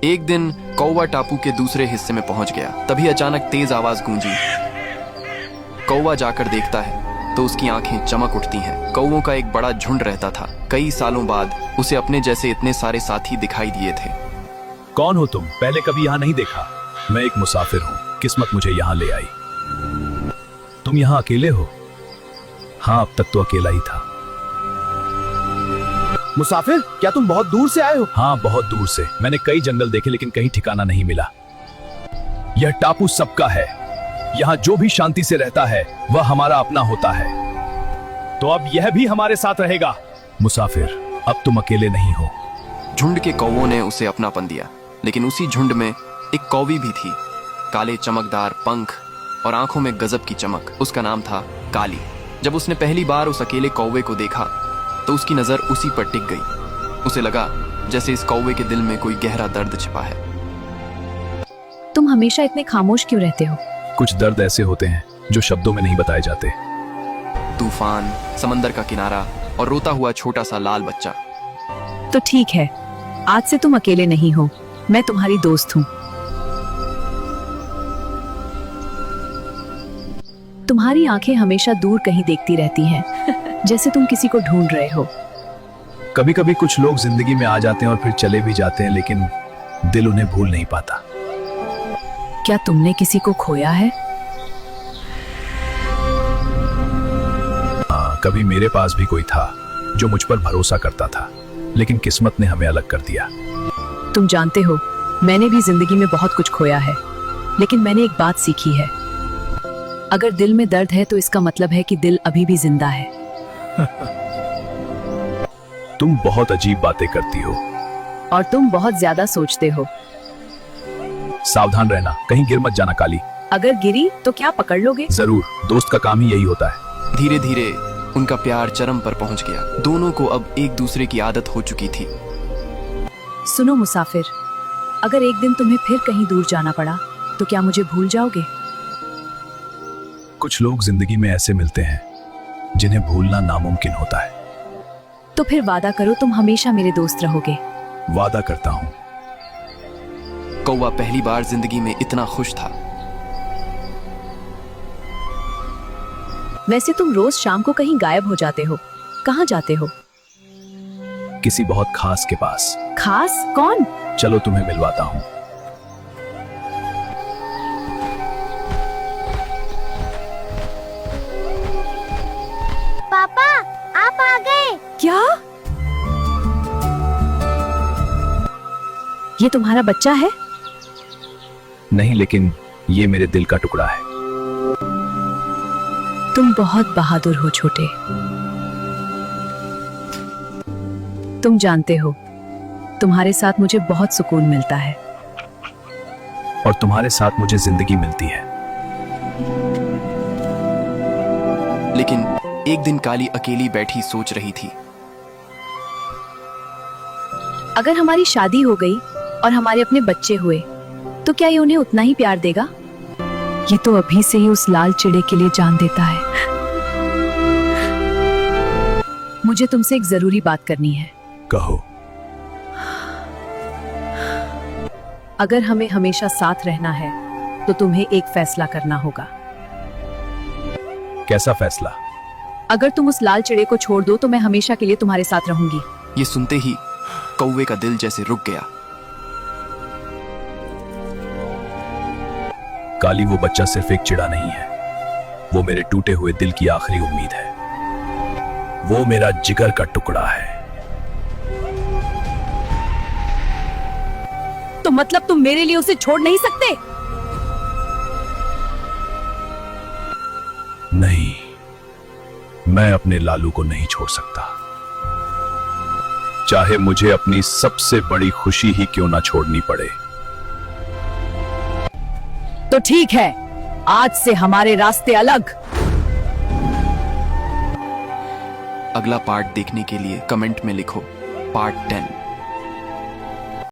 एक दिन कौवा टापू के दूसरे हिस्से में पहुंच गया। तभी अचानक तेज आवाज गूंजी। कौवा जाकर देखता है तो उसकी आंखें चमक उठती हैं। कौवों का एक बड़ा झुंड रहता था। कई सालों बाद उसे अपने जैसे इतने सारे साथी दिखाई दिए थे। कौन हो तुम? पहले कभी यहाँ नहीं देखा। मैं एक मुसाफिर हूँ, किस्मत मुझे यहाँ ले आई। तुम यहाँ अकेले हो? हाँ, अब तक तो अकेला ही था। मुसाफिर, क्या तुम बहुत दूर से आए हो? हाँ, बहुत दूर से। मैंने कई जंगल देखे लेकिन कहीं ठिकाना नहीं मिला। यह टापू सबका है। यहाँ जो भी शांति से रहता है वह हमारा अपना होता है। तो अब यह भी हमारे साथ रहेगा। मुसाफिर, अब तुम अकेले नहीं हो। झुंड के कौवों ने उसे अपनापन दिया, लेकिन उसी झुंड में एक कौवी भी थी। काले चमकदार पंख और आंखों में गजब की चमक। उसका नाम था काली। जब उसने पहली बार उस अकेले कौवे को देखा तो उसकी नजर उसी पर टिक गई। उसे लगा जैसे इस कौवे के दिल में कोई गहरा दर्द छिपा है। तुम हमेशा इतने खामोश क्यों रहते हो? कुछ दर्द ऐसे होते हैं जो शब्दों में नहीं बताए जाते। तूफान, समंदर का किनारा और रोता हुआ छोटा सा लाल बच्चा। तो ठीक है, आज से तुम अकेले नहीं हो। मैं तुम्हारी दोस्त हूँ। तुम्हारी आंखें हमेशा दूर कहीं देखती रहती हैं, जैसे तुम किसी को ढूंढ रहे हो। कभी कभी कुछ लोग जिंदगी में आ जाते हैं और फिर चले भी जाते हैं, लेकिन दिल उन्हें भूल नहीं पाता। क्या तुमने किसी को खोया है? हाँ, कभी मेरे पास भी कोई था जो मुझ पर भरोसा करता था, लेकिन किस्मत ने हमें अलग कर दिया। तुम जानते हो, मैंने भी जिंदगी में बहुत कुछ खोया है, लेकिन मैंने एक बात सीखी है। अगर दिल में दर्द है तो इसका मतलब है कि दिल अभी भी जिंदा है। तुम बहुत अजीब बातें करती हो। और तुम बहुत ज्यादा सोचते हो। सावधान रहना, कहीं गिर मत जाना काली। अगर गिरी तो क्या पकड़ लोगे? जरूर, दोस्त का काम ही यही होता है। धीरे धीरे उनका प्यार चरम पर पहुंच गया। दोनों को अब एक दूसरे की आदत हो चुकी थी। सुनो मुसाफिर, अगर एक दिन तुम्हें फिर कहीं दूर जाना पड़ा तो क्या मुझे भूल जाओगे? कुछ लोग जिंदगी में ऐसे मिलते हैं जिन्हें भूलना नामुमकिन होता है। तो फिर वादा करो तुम हमेशा मेरे दोस्त रहोगे। वादा करता हूँ। कौवा पहली बार जिंदगी में इतना खुश था। वैसे तुम रोज शाम को कहीं गायब हो जाते हो। कहाँ जाते हो? किसी बहुत खास के पास। खास कौन? चलो तुम्हें मिलवाता हूँ। पापा, आप आ गए। क्या? ये तुम्हारा बच्चा है? नहीं, लेकिन ये मेरे दिल का टुकड़ा है। तुम बहुत बहादुर हो छोटे। तुम जानते हो, तुम्हारे साथ मुझे बहुत सुकून मिलता है। और तुम्हारे साथ मुझे जिंदगी मिलती है। लेकिन एक दिन काली अकेली बैठी सोच रही थी। अगर हमारी शादी हो गई और हमारे अपने बच्चे हुए तो क्या ये उन्हें उतना ही प्यार देगा? ये तो अभी से ही उस लाल चिड़े के लिए जान देता है। मुझे तुमसे एक जरूरी बात करनी है। कहो। अगर हमें हमेशा साथ रहना है तो तुम्हें एक फैसला करना होगा। कैसा फैसला? अगर तुम उस लाल चिड़े को छोड़ दो तो मैं हमेशा के लिए तुम्हारे साथ रहूंगी। ये सुनते ही कौवे का दिल जैसे रुक गया। काली, वो बच्चा सिर्फ एक चिड़ा नहीं है। वो मेरे टूटे हुए दिल की आखिरी उम्मीद है। वो मेरा जिगर का टुकड़ा है। तो मतलब तुम मेरे लिए उसे छोड़ नहीं सकते? नहीं, मैं अपने लालू को नहीं छोड़ सकता, चाहे मुझे अपनी सबसे बड़ी खुशी ही क्यों ना छोड़नी पड़े। तो ठीक है, आज से हमारे रास्ते अलग। अगला पार्ट देखने के लिए कमेंट में लिखो पार्ट 10।